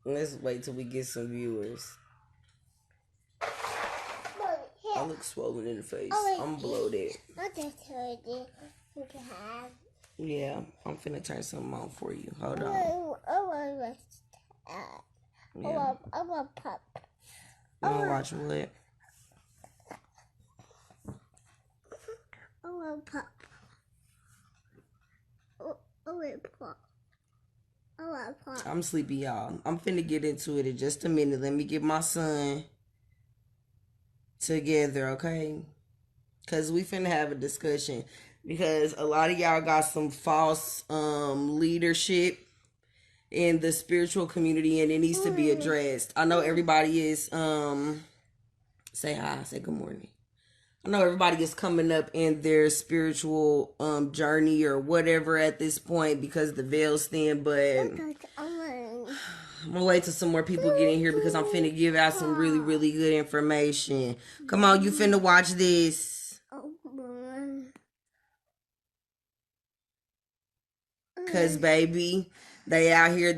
Let's wait till we get some viewers. I look swollen in the face. I'm bloated. Yeah, I'm finna turn something on for you. Hold on. Yeah. I want pop. You wanna watch what? I want pop. I want pop. I want pop. I'm sleepy, y'all. I'm finna get into it in just a minute. Let me get my son together, okay? Because we finna have a discussion. Because a lot of y'all got some false leadership in the spiritual community, and it needs to be addressed. I know everybody is say hi, say good morning. I know everybody is coming up in their spiritual journey or whatever at this point because the veil's thin, but I'm gonna wait till some more people get in here because I'm finna give out some really, really good information. Come on, you finna watch this. Cause baby, they out here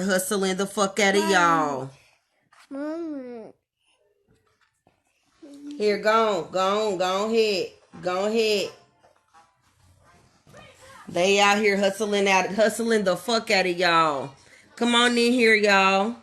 hustling the fuck out of y'all. Here, go ahead. They out here hustling the fuck out of y'all. Come on in here, y'all.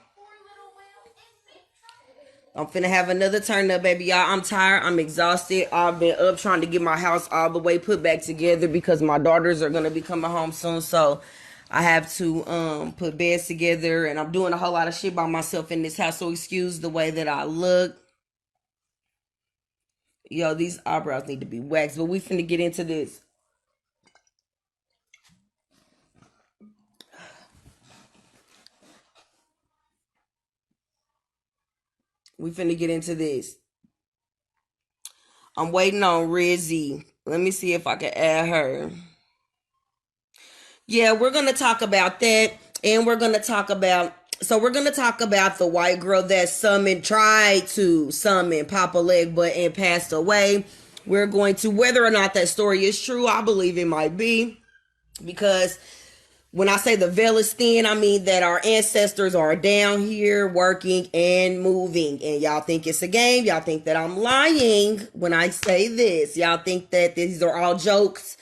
I'm finna have another turn up, baby, y'all. I'm tired. I'm exhausted. I've been up trying to get my house all the way put back together because my daughters are gonna be coming home soon. So I have to put beds together, and I'm doing a whole lot of shit by myself in this house. So excuse the way that I look. Yo, these eyebrows need to be waxed, but we finna get into this. We finna get into this. I'm waiting on Rizzy. Let me see if I can add her. Yeah, we're gonna talk about that, and we're gonna talk about the white girl that tried to summon Papa Legba and passed away. We're going to, whether or not that story is true, I believe it might be, because when I say the veil is thin, I mean that our ancestors are down here working and moving. And y'all think it's a game. Y'all think that I'm lying when I say this. Y'all think that these are all jokes.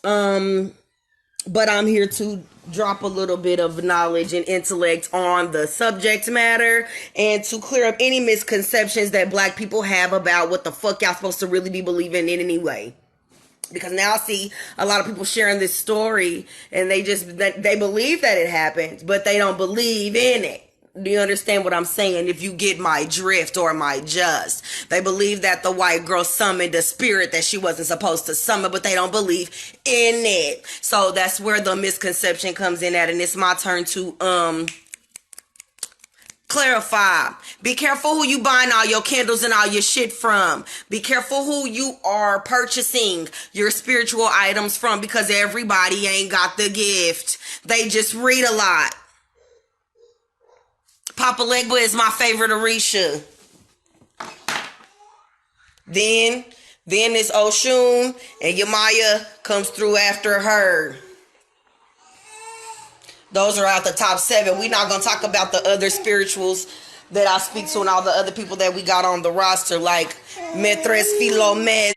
But I'm here to drop a little bit of knowledge and intellect on the subject matter and to clear up any misconceptions that black people have about what the fuck y'all supposed to really be believing in anyway. Because now I see a lot of people sharing this story and they believe that it happened, but they don't believe in it. Do you understand what I'm saying? If you get my drift or my just. They believe that the white girl summoned a spirit that she wasn't supposed to summon, but they don't believe in it. So that's where the misconception comes in at, and it's my turn to clarify. Be careful who you buying all your candles and all your shit from. Be careful who you are purchasing your spiritual items from, because everybody ain't got the gift. They just read a lot. Papa Legba is my favorite Orisha. Then it's Oshun, and Yamaya comes through after her. Those are out the top 7. We're not going to talk about the other spirituals that I speak to and all the other people that we got on the roster, like Metres Philomes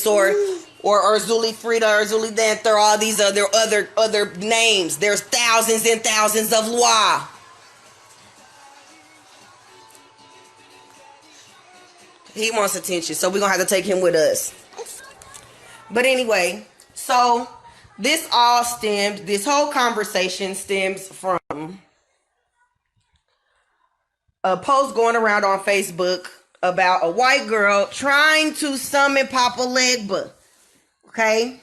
or Urzuli Frida, Urzuli Danther, all these other names. There's thousands and thousands of Loi. He wants attention, so we're going to have to take him with us. But anyway, so this whole conversation stems from a post going around on Facebook about a white girl trying to summon Papa Legba. Okay?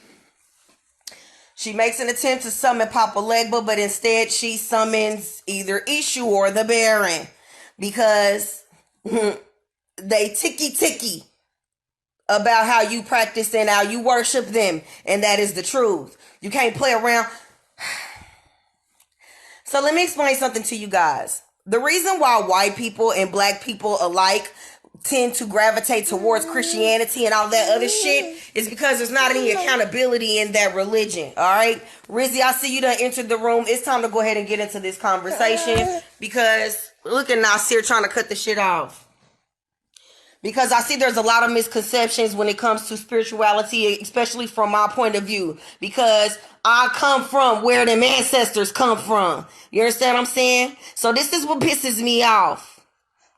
She makes an attempt to summon Papa Legba, but instead she summons either Ishu or the Baron, because they ticky about how you practice and how you worship them, and that is the truth. You can't play around. So let me explain something to you guys. The reason why white people and black people alike tend to gravitate towards Christianity and all that other shit is because there's not any accountability in that religion. All right, Rizzy, I see you done entered the room. It's time to go ahead and get into this conversation because look at Nasir trying to cut the shit off. Because I see there's a lot of misconceptions when it comes to spirituality, especially from my point of view. Because I come from where them ancestors come from. You understand what I'm saying? So this is what pisses me off.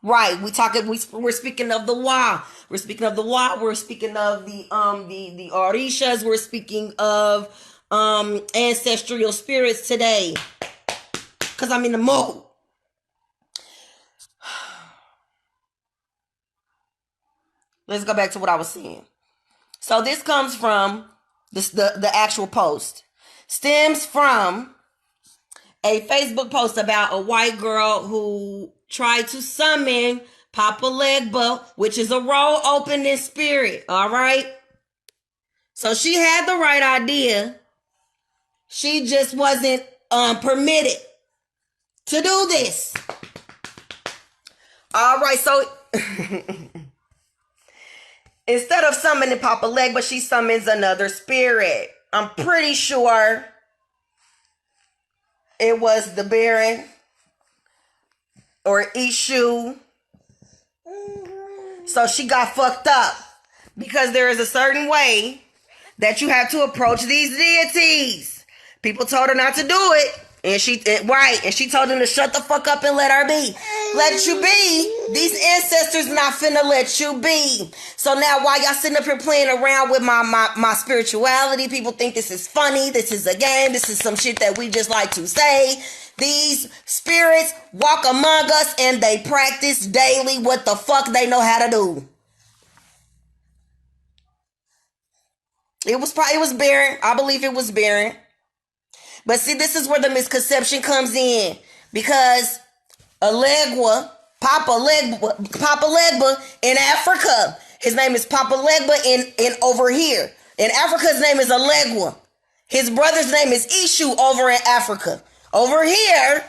Right, we're speaking of the Wa. We're speaking of the Wa. We're speaking of the Orishas. We're speaking of ancestral spirits today. Cause I'm in the mood. Let's go back to what I was saying. So this comes from the actual post. Stems from a Facebook post about a white girl who tried to summon Papa Legba, which is a roll opening spirit. All right. So she had the right idea. She just wasn't permitted to do this. All right. So instead of summoning Papa Legba, she summons another spirit. I'm pretty sure it was the Baron or Ishu. So she got fucked up because there is a certain way that you have to approach these deities. People told her not to do it. And she told them to shut the fuck up and let her be. Let you be. These ancestors not finna let you be. So now while y'all sitting up here playing around with my spirituality, people think this is funny, this is a game, this is some shit that we just like to say. These spirits walk among us and they practice daily what the fuck they know how to do. It was Baron. I believe it was Baron. But see, this is where the misconception comes in. Because Papa Legba in Africa, his name is Papa Legba in over here. In Africa, his name is Alegwa. His brother's name is Ishu over in Africa. Over here,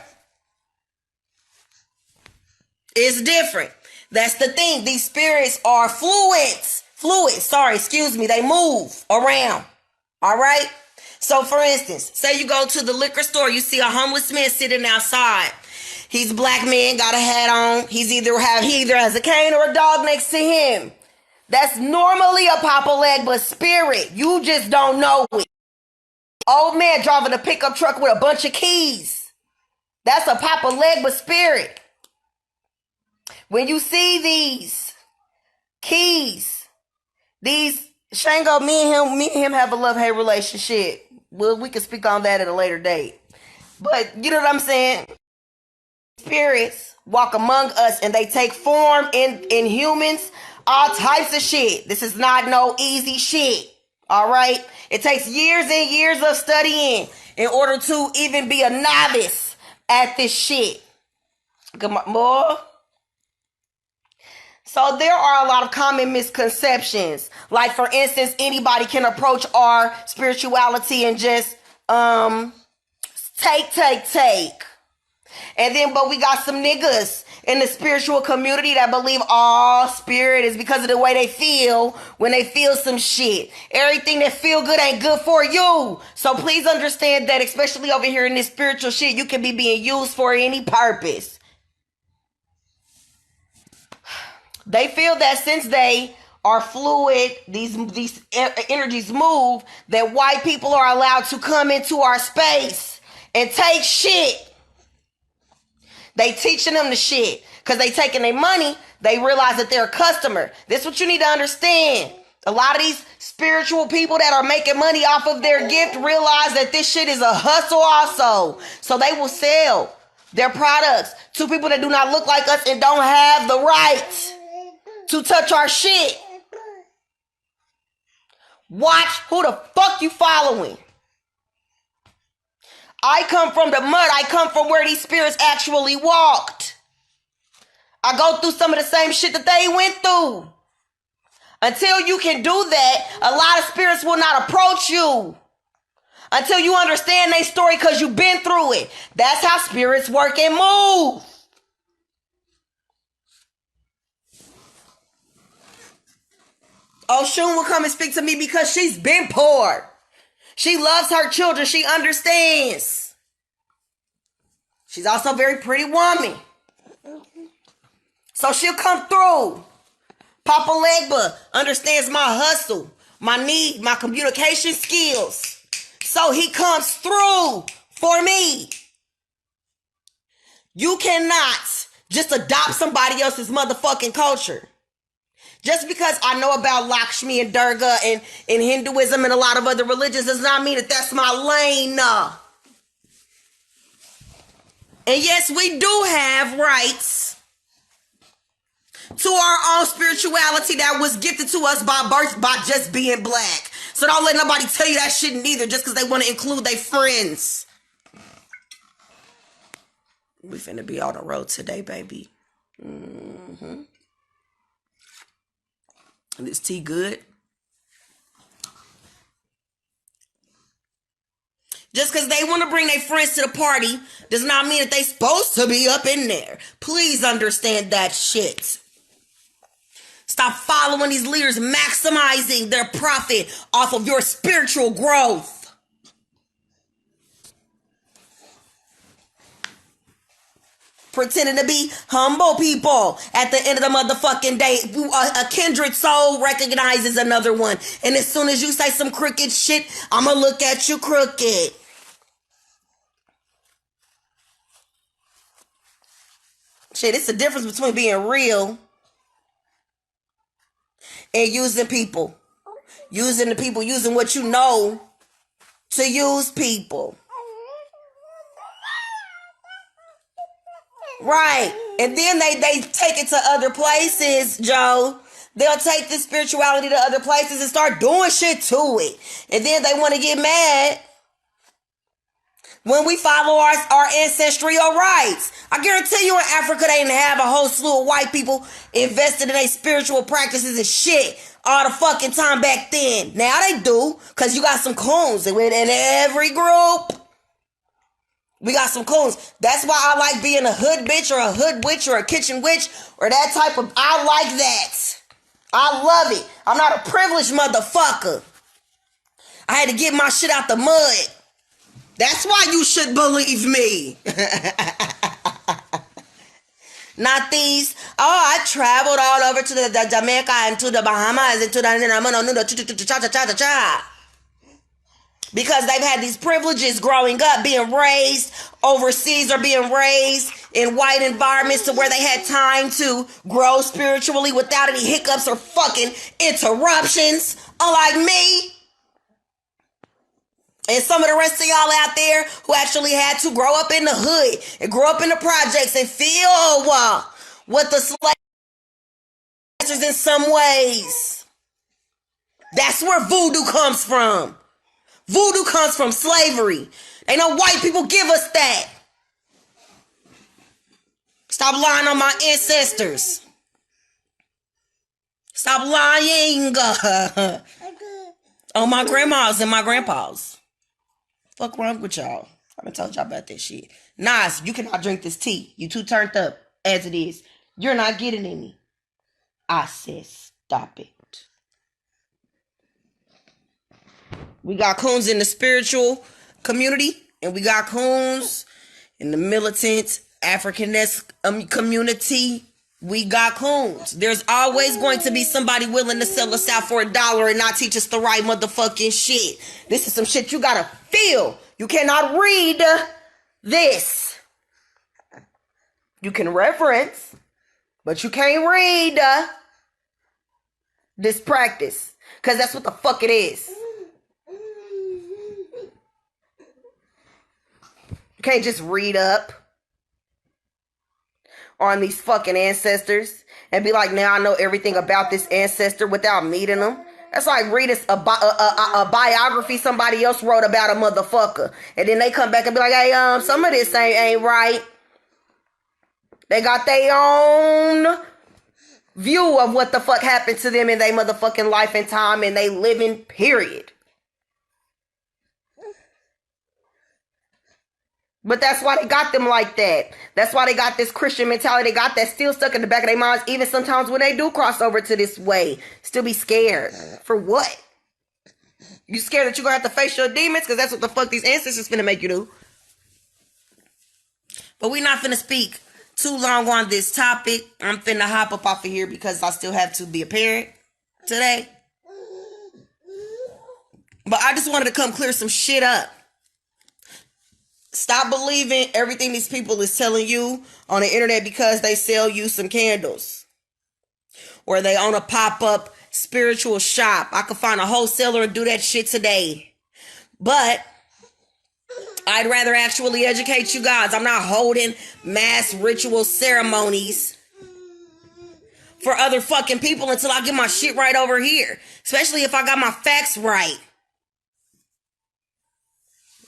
it's different. That's the thing. These spirits are fluids. They move around. All right? So, for instance, say you go to the liquor store, you see a homeless man sitting outside. He's a black man, got a hat on. He either has a cane or a dog next to him. That's normally a Papa Legba spirit. You just don't know it. Old man driving a pickup truck with a bunch of keys. That's a Papa Legba spirit. When you see these keys, these Shango, me and him have a love-hate relationship. Well, we can speak on that at a later date. But you know what I'm saying? Spirits walk among us and they take form in humans, all types of shit. This is not no easy shit. All right? It takes years and years of studying in order to even be a novice at this shit. Come on, boy. So there are a lot of common misconceptions. Like, for instance, anybody can approach our spirituality and just take. And then, but we got some niggas in the spiritual community that believe all spirit is because of the way they feel when they feel some shit. Everything that feel good ain't good for you. So please understand that, especially over here in this spiritual shit, you can be being used for any purpose. They feel that since they are fluid, these energies move, that white people are allowed to come into our space and take shit. They teaching them the shit. Because they taking their money, they realize that they're a customer. This is what you need to understand. A lot of these spiritual people that are making money off of their gift realize that this shit is a hustle also. So they will sell their products to people that do not look like us and don't have the right to touch our shit. Watch who the fuck you following. I come from the mud. I come from where these spirits actually walked. I go through some of the same shit that they went through. Until you can do that, a lot of spirits will not approach you. Until you understand their story because you've been through it. That's how spirits work and move. Oshun will come and speak to me because she's been poor. She loves her children. She understands. She's also a very pretty woman. So she'll come through. Papa Legba understands my hustle, my need, my communication skills. So he comes through for me. You cannot just adopt somebody else's motherfucking culture. Just because I know about Lakshmi and Durga and Hinduism and a lot of other religions does not mean that that's my lane. And yes, we do have rights to our own spirituality that was gifted to us by birth by just being black. So don't let nobody tell you that shit neither just because they want to include their friends. We finna be on the road today, baby. Mm-hmm. This tea good? Just because they want to bring their friends to the party does not mean that they supposed to be up in there. Please understand that shit. Stop following these leaders maximizing their profit off of your spiritual growth. Pretending to be humble people. At the end of the motherfucking day, a kindred soul recognizes another one. And as soon as you say some crooked shit, I'ma look at you crooked. Shit, it's the difference between being real and using people. Using the people, using what you know to use people. Right. And then they take it to other places, Joe. They'll take this spirituality to other places and start doing shit to it. And then they want to get mad when we follow our ancestral rights. I guarantee you in Africa they didn't have a whole slew of white people invested in their spiritual practices and shit all the fucking time back then. Now they do, because you got some coons in every group. We got some coons. That's why I like being a hood bitch or a hood witch or a kitchen witch or that type of... I like that. I love it. I'm not a privileged motherfucker. I had to get my shit out the mud. That's why you should believe me. Not these. Oh, I traveled all over to the Jamaica and to the Bahamas and to the... Because they've had these privileges growing up, being raised overseas or being raised in white environments to where they had time to grow spiritually without any hiccups or fucking interruptions, unlike me. And some of the rest of y'all out there who actually had to grow up in the hood and grow up in the projects and feel what the slaves in some ways. That's where voodoo comes from. Voodoo comes from slavery. Ain't no white people give us that. Stop lying on my ancestors. Stop lying on my grandmas and my grandpas. Fuck wrong with y'all? I haven't told y'all about this shit. Nas, you cannot drink this tea. You too turned up as it is. You're not getting any. I said stop it. We got coons in the spiritual community, and we got coons in the militant African-esque community. We got coons. There's always going to be somebody willing to sell us out for $1 and not teach us the right motherfucking shit. This is some shit you gotta feel. You cannot read this. You can reference, but you can't read this practice, because that's what the fuck it is. You can't just read up on these fucking ancestors and be like, now I know everything about this ancestor without meeting them. That's like reading a biography somebody else wrote about a motherfucker. And then they come back and be like, hey, some of this ain't right. They got their own view of what the fuck happened to them in their motherfucking life and time and they living period. But that's why they got them like that. That's why they got this Christian mentality. They got that still stuck in the back of their minds. Even sometimes when they do cross over to this way, still be scared. For what? You scared that you're going to have to face your demons? Because that's what the fuck these ancestors finna make you do. But we not finna speak too long on this topic. I'm finna hop up off of here because I still have to be a parent today. But I just wanted to come clear some shit up. Stop believing everything these people is telling you on the internet because they sell you some candles. Or they own a pop-up spiritual shop. I could find a wholesaler and do that shit today. But I'd rather actually educate you guys. I'm not holding mass ritual ceremonies for other fucking people until I get my shit right over here. Especially if I got my facts right.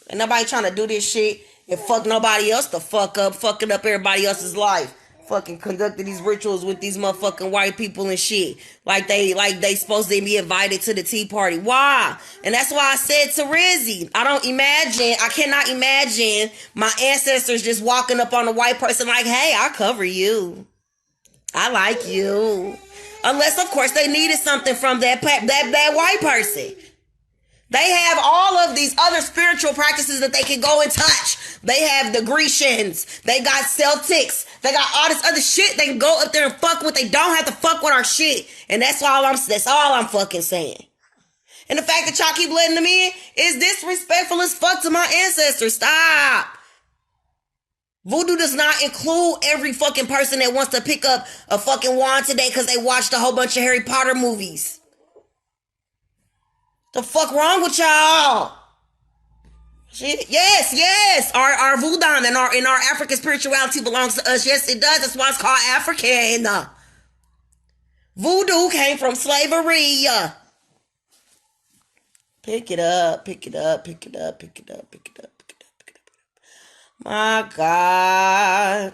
Ain't nobody trying to do this shit and fuck nobody else the fuck up, fucking up everybody else's life. Fucking conducting these rituals with these motherfucking white people and shit. Like they supposed to be invited to the tea party. Why? And that's why I said to Rizzy, I cannot imagine my ancestors just walking up on a white person like, hey, I cover you. I like you. Unless, of course, they needed something from that white person. They have all of these other spiritual practices that they can go and touch. They have the Grecians. They got Celtics. They got all this other shit they can go up there and fuck with. They don't have to fuck with our shit. And that's all I'm fucking saying. And the fact that y'all keep letting them in is disrespectful as fuck to my ancestors. Stop. Voodoo does not include every fucking person that wants to pick up a fucking wand today because they watched a whole bunch of Harry Potter movies. The fuck wrong with y'all? Shit. Yes. Our voodoo and our African spirituality belongs to us. Yes, it does. That's why it's called African. Voodoo came from slavery. Pick it up. My God.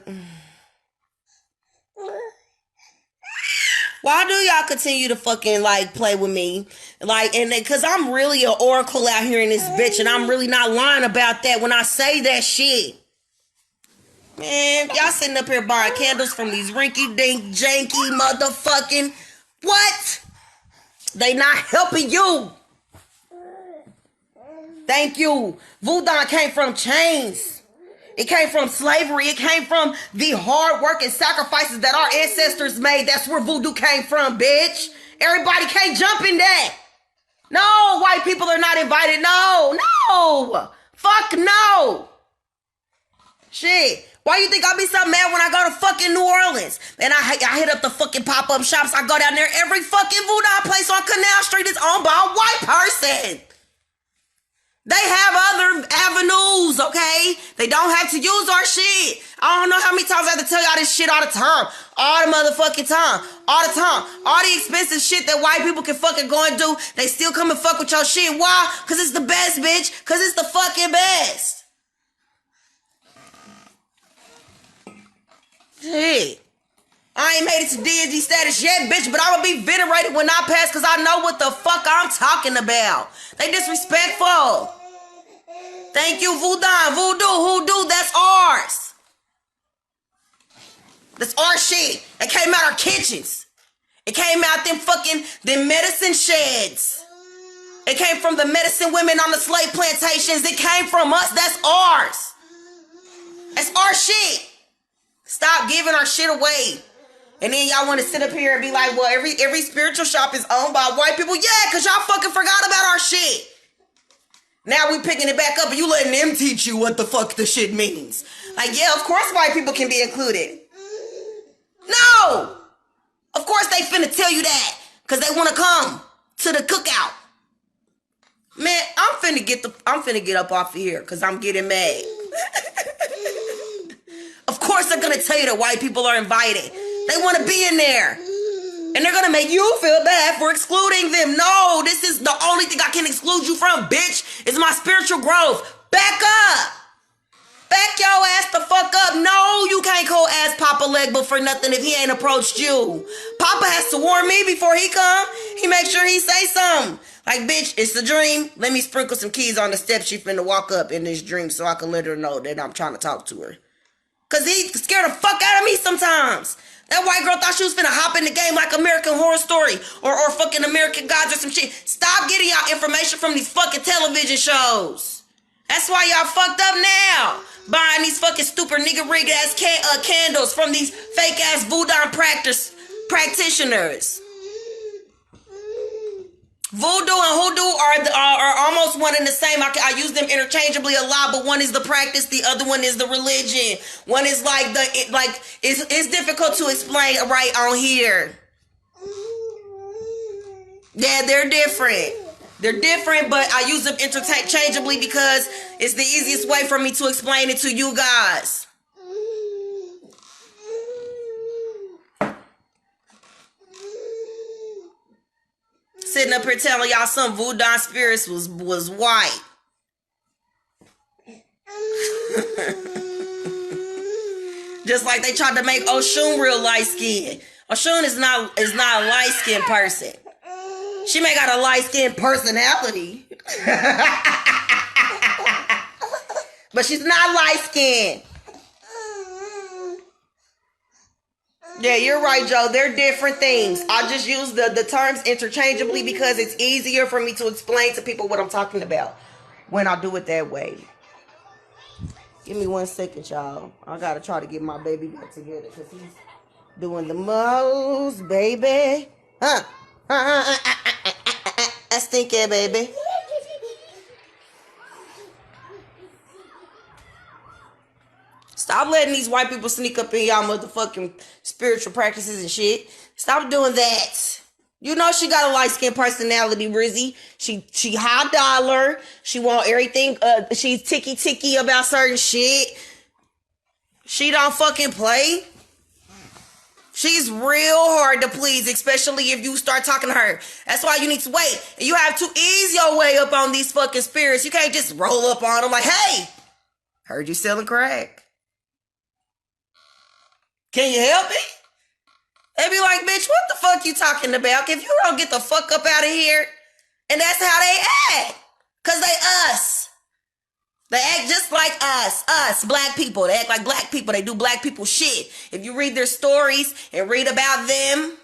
Why do y'all continue to fucking play with me? Cause I'm really an oracle out here in this bitch, and I'm really not lying about that when I say that shit. Man, y'all sitting up here buying candles from these rinky-dink, janky motherfucking... What? They not helping you. Thank you. Voodoo came from chains. It came from slavery. It came from the hard work and sacrifices that our ancestors made. That's where voodoo came from, bitch. Everybody can't jump in that. No, white people are not invited. No. Fuck no. Shit. Why you think I'll be so mad when I go to fucking New Orleans? And I hit up the fucking pop-up shops. I go down there. Every fucking voodoo place on Canal Street is owned by a white person. They have other avenues, okay? They don't have to use our shit. I don't know how many times I have to tell y'all this shit all the time. All the motherfucking time. All the time. All the expensive shit that white people can fucking go and do, they still come and fuck with your shit. Why? Because it's the best, bitch. Because it's the fucking best. Shit. I ain't made it to deity status yet, bitch, but I'm gonna be venerated when I pass because I know what the fuck I'm talking about. They disrespectful. Thank you, voodoo, that's ours. That's our shit. It came out our kitchens. It came out them medicine sheds. It came from the medicine women on the slave plantations. It came from us. That's ours. That's our shit. Stop giving our shit away. And then y'all want to sit up here and be like, well, every spiritual shop is owned by white people. Yeah, because y'all fucking forgot about our shit. Now we picking it back up and you letting them teach you what the fuck the shit means. Yeah, of course white people can be included. No! Of course they finna tell you that. Because they want to come to the cookout. Man, I'm finna get up off of here because I'm getting mad. Of course they're going to tell you that white people are invited. They want to be in there. And they're going to make you feel bad for excluding them. No, this is the only thing I can exclude you from, bitch, is my spiritual growth. Back up. Back your ass the fuck up. No, you can't ask Papa Legba for nothing if he ain't approached you. Papa has to warn me before he come. He make sure he say something. Like, bitch, it's a dream. Let me sprinkle some keys on the steps she finna walk up in this dream so I can let her know that I'm trying to talk to her. Cause he scared the fuck out of me sometimes. That white girl thought she was finna hop in the game like American Horror Story or fucking American Gods or some shit. Stop getting y'all information from these fucking television shows. That's why y'all fucked up now. Buying these fucking stupid nigga rigged ass candles from these fake ass voodoo practitioners. Voodoo and hoodoo are almost one and the same. I use them interchangeably a lot, but one is the practice, the other one is the religion. One is it's difficult to explain right on here. Yeah, they're different. They're different, but I use them interchangeably because it's the easiest way for me to explain it to you guys. Sitting up here telling y'all some voodoo spirits was white. Just like they tried to make Oshun real light skinned. Oshun is not a light skinned person. She may got a light skinned personality. But she's not light skinned. Yeah, you're right, Joe. They're different things. I just use the terms interchangeably because it's easier for me to explain to people what I'm talking about when I do it that way. Give me 1 second, y'all. I gotta try to get my baby back together because he's doing the most, baby. Stinky, baby. Stop letting these white people sneak up in y'all motherfucking spiritual practices and shit. Stop doing that. You know she got a light-skinned personality, Rizzy. She high dollar. She want everything. She's ticky about certain shit. She don't fucking play. She's real hard to please, especially if you start talking to her. That's why you need to wait. And you have to ease your way up on these fucking spirits. You can't just roll up on them like, hey, heard you selling crack. Can you help me? They be like, bitch, what the fuck you talking about? If you don't get the fuck up out of here. And that's how they act. Because they us. They act just like us, black people. They act like black people. They do black people shit. If you read their stories and read about them,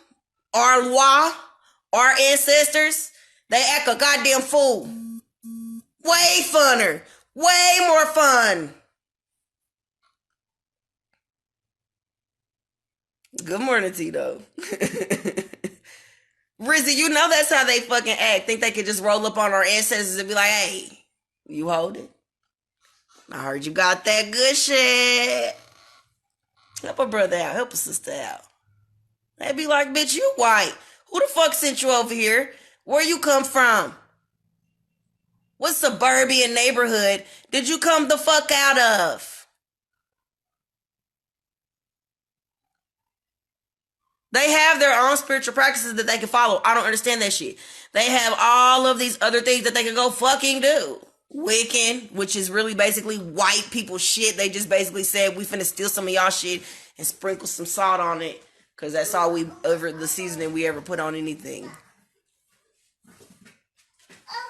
our ancestors, they act a goddamn fool. Way funner. Way more fun. Good morning, Tito. Rizzy, you know that's how they fucking act. Think they could just roll up on our ancestors and be like, hey, you hold it? I heard you got that good shit. Help a brother out. Help a sister out. They be like, bitch, you white. Who the fuck sent you over here? Where you come from? What suburban neighborhood did you come the fuck out of? They have their own spiritual practices that they can follow. I don't understand that shit. They have all of these other things that they can go fucking do. Wiccan, which is really basically white people shit. They just basically said we finna steal some of y'all shit and sprinkle some salt on it. Cause that's all the seasoning we ever put on anything.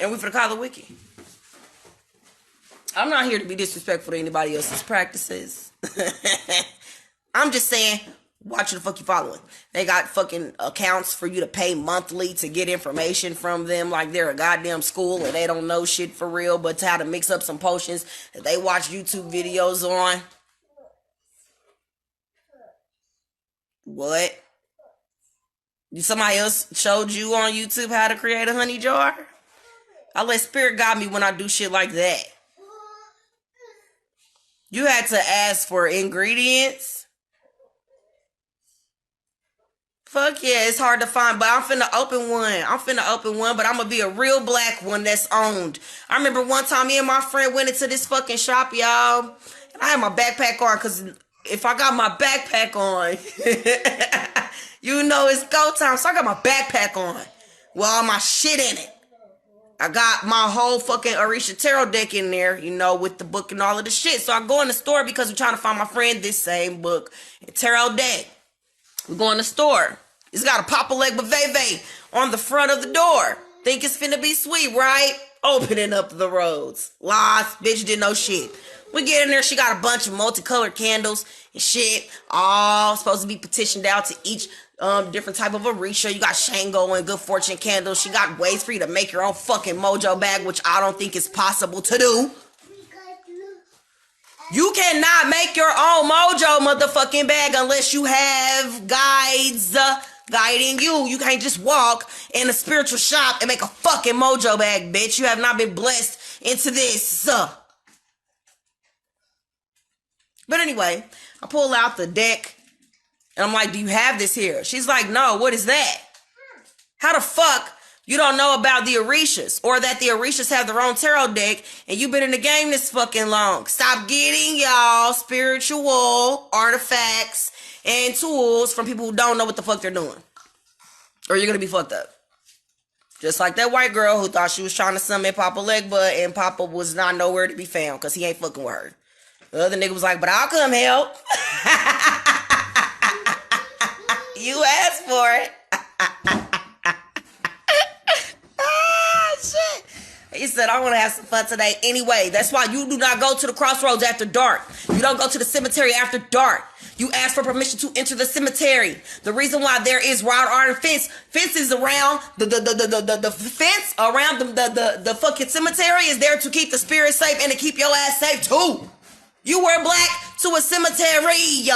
And we finna call it Wiccan. I'm not here to be disrespectful to anybody else's practices. I'm just saying, watch the fuck you following. They got fucking accounts for you to pay monthly to get information from them like they're a goddamn school and they don't know shit for real, but to how to mix up some potions that they watch YouTube videos on. What? Somebody else showed you on YouTube how to create a honey jar? I let spirit guide me when I do shit like that. You had to ask for ingredients? Fuck yeah, it's hard to find, but I'm finna open one. But I'm gonna be a real black one that's owned. I remember one time me and my friend went into this fucking shop, y'all. And I had my backpack on, because if I got my backpack on, you know it's go time. So I got my backpack on with all my shit in it. I got my whole fucking Orisha Tarot deck in there, you know, with the book and all of the shit. So I go in the store because I'm trying to find my friend this same book and tarot deck. We go in the store. It's got a Papa Leg Baveve on the front of the door. Think it's finna be sweet, right? Opening up the roads. Lost. Bitch didn't know shit. We get in there. She got a bunch of multicolored candles and shit. All supposed to be petitioned out to each different type of Orisha. You got Shango and Good Fortune candles. She got ways for you to make your own fucking mojo bag, which I don't think is possible to do. You cannot make your own mojo motherfucking bag unless you have guides guiding you. You can't just walk in a spiritual shop and make a fucking mojo bag, bitch. You have not been blessed into this. But anyway, I pull out the deck and I'm like, do you have this here? She's like, no, what is that? How the fuck you don't know about the Orishas, or that the Orishas have their own tarot deck and you've been in the game this fucking long? Stop getting y'all spiritual artifacts and tools from people who don't know what the fuck they're doing, or you're gonna be fucked up. Just like that white girl who thought she was trying to summon Papa Legba and Papa was not nowhere to be found because he ain't fucking with her. The other nigga was like, but I'll come help. You asked for it. Shit. He said, I want to have some fun today anyway. That's why you do not go to the crossroads after dark. You don't go to the cemetery after dark. You ask for permission to enter the cemetery. The reason why there is wild iron fences around the fence around the fucking cemetery is there to keep the spirit safe and to keep your ass safe too. You wear black to a cemetery.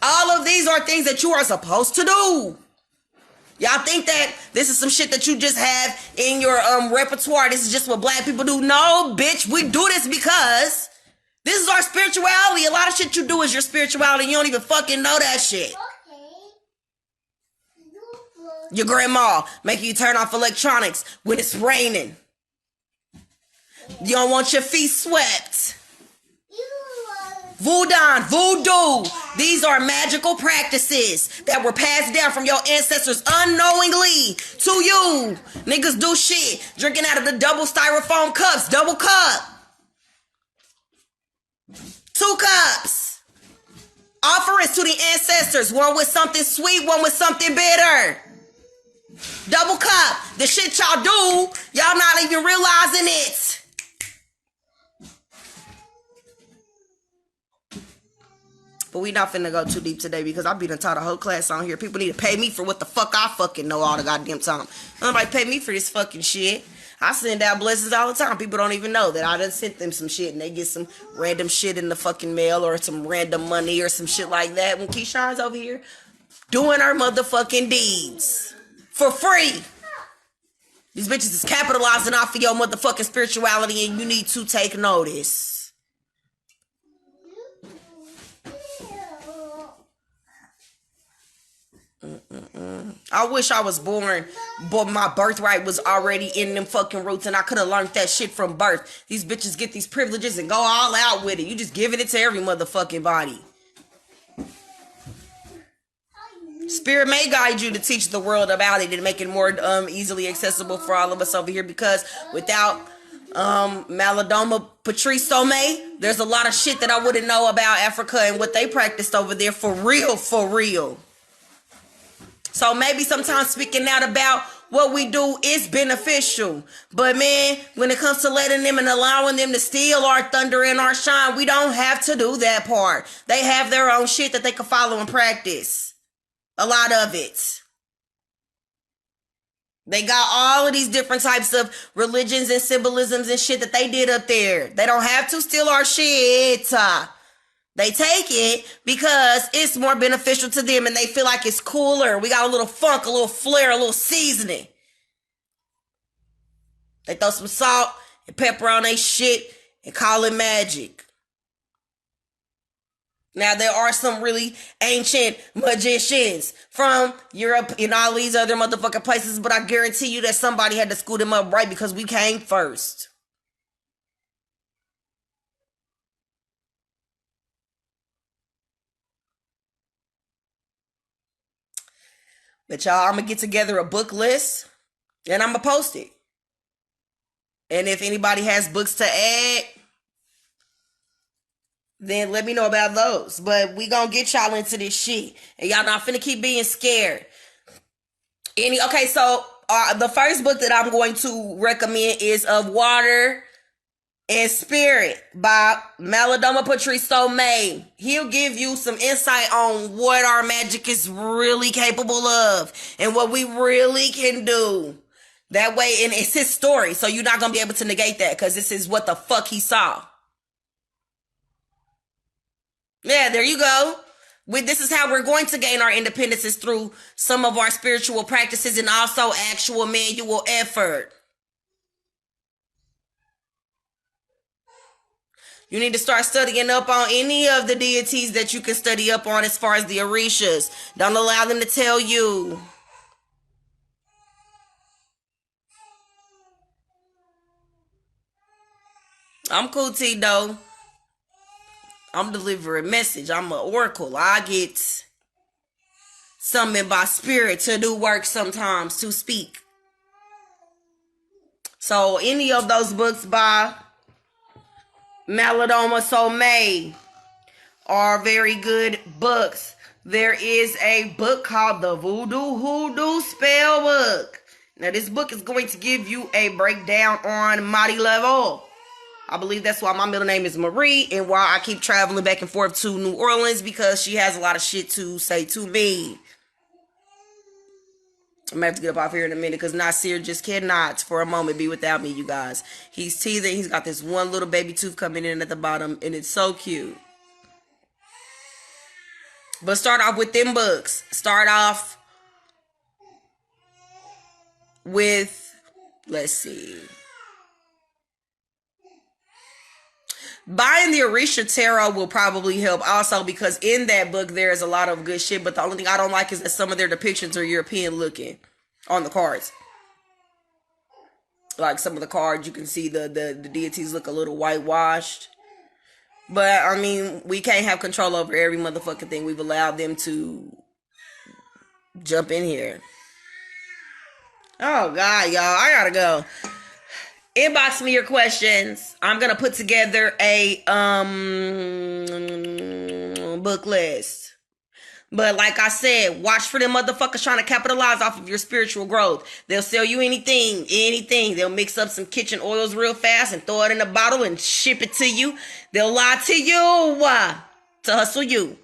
All of these are things that you are supposed to do. Y'all think that this is some shit that you just have in your repertoire. This is just what black people do. No, bitch, we do this because this is our spirituality. A lot of shit you do is your spirituality. You don't even fucking know that shit. Your grandma making you turn off electronics when it's raining. You don't want your feet swept. Voodoo. These are magical practices that were passed down from your ancestors unknowingly to you. Niggas do shit. Drinking out of the double styrofoam cups. Double cup. 2 cups. Offerings to the ancestors. One with something sweet, one with something bitter. Double cup. The shit y'all do, y'all not even realizing it. But we not finna go too deep today because I be done taught a whole class on here. People need to pay me for what the fuck I fucking know all the goddamn time. Nobody pay me for this fucking shit. I send out blessings all the time. People don't even know that I done sent them some shit and they get some random shit in the fucking mail or some random money or some shit like that. When Keyshawn's over here doing her motherfucking deeds for free. These bitches is capitalizing off of your motherfucking spirituality and you need to take notice. I wish I was born, but my birthright was already in them fucking roots and I could have learned that shit from birth. These bitches get these privileges and go all out with it. You just giving it to every motherfucking body. Spirit may guide you to teach the world about it and make it more easily accessible for all of us over here, because without Maladoma Patrice Tomei, there's a lot of shit that I wouldn't know about Africa and what they practiced over there for real. So maybe sometimes speaking out about what we do is beneficial. But man, when it comes to letting them and allowing them to steal our thunder and our shine, we don't have to do that part. They have their own shit that they can follow and practice. A lot of it. They got all of these different types of religions and symbolisms and shit that they did up there. They don't have to steal our shit. They take it because it's more beneficial to them and they feel like it's cooler. We got a little funk, a little flair, a little seasoning. They throw some salt and pepper on their shit and call it magic. Now, there are some really ancient magicians from Europe and all these other motherfucking places, but I guarantee you that somebody had to school them up right because we came first. But y'all, I'm going to get together a book list And I'm going to post it. And if anybody has books to add, then let me know about those. But we gonna get y'all into this shit. And y'all not finna keep being scared. Okay, so the first book that I'm going to recommend is Of Water and Spirit by Malidoma Patrice Tomei. He'll give you some insight on what our magic is really capable of and what we really can do. That way, and it's his story, so you're not gonna be able to negate that because this is what the fuck he saw. Yeah, there you go. This is how we're going to gain our independence, is through some of our spiritual practices and also actual manual effort. You need to start studying up on any of the deities that you can study up on as far as the Orishas. Don't allow them to tell you. I'm cool, T, though. I'm delivering a message. I'm an oracle. I get summoned by spirit to do work sometimes, to speak. So any of those books by Malidoma Tomei are very good books. There is a book called the Voodoo Hoodoo Spell Book. Now this book is going to give you a breakdown on Mighty Level. I believe that's why my middle name is Marie and why I keep traveling back and forth to New Orleans, because she has a lot of shit to say to me. I'm gonna have to get up off here in a minute because Nasir just cannot for a moment be without me, you guys. He's teething. He's got this one little baby tooth coming in at the bottom and it's so cute. But start off with them books. Start off with, let's see, buying the Orisha Tarot will probably help also, because in that book there is a lot of good shit, but the only thing I don't like is that some of their depictions are European looking on the cards. Like some of the cards, you can see the deities look a little whitewashed. But, I mean, we can't have control over every motherfucking thing. We've allowed them to jump in here. Oh, God, y'all. I gotta go. Inbox me your questions. I'm gonna put together a book list. But like I said, watch for them motherfuckers trying to capitalize off of your spiritual growth. They'll sell you anything. They'll mix up some kitchen oils real fast and throw it in a bottle and ship it to you. They'll lie to you to hustle you.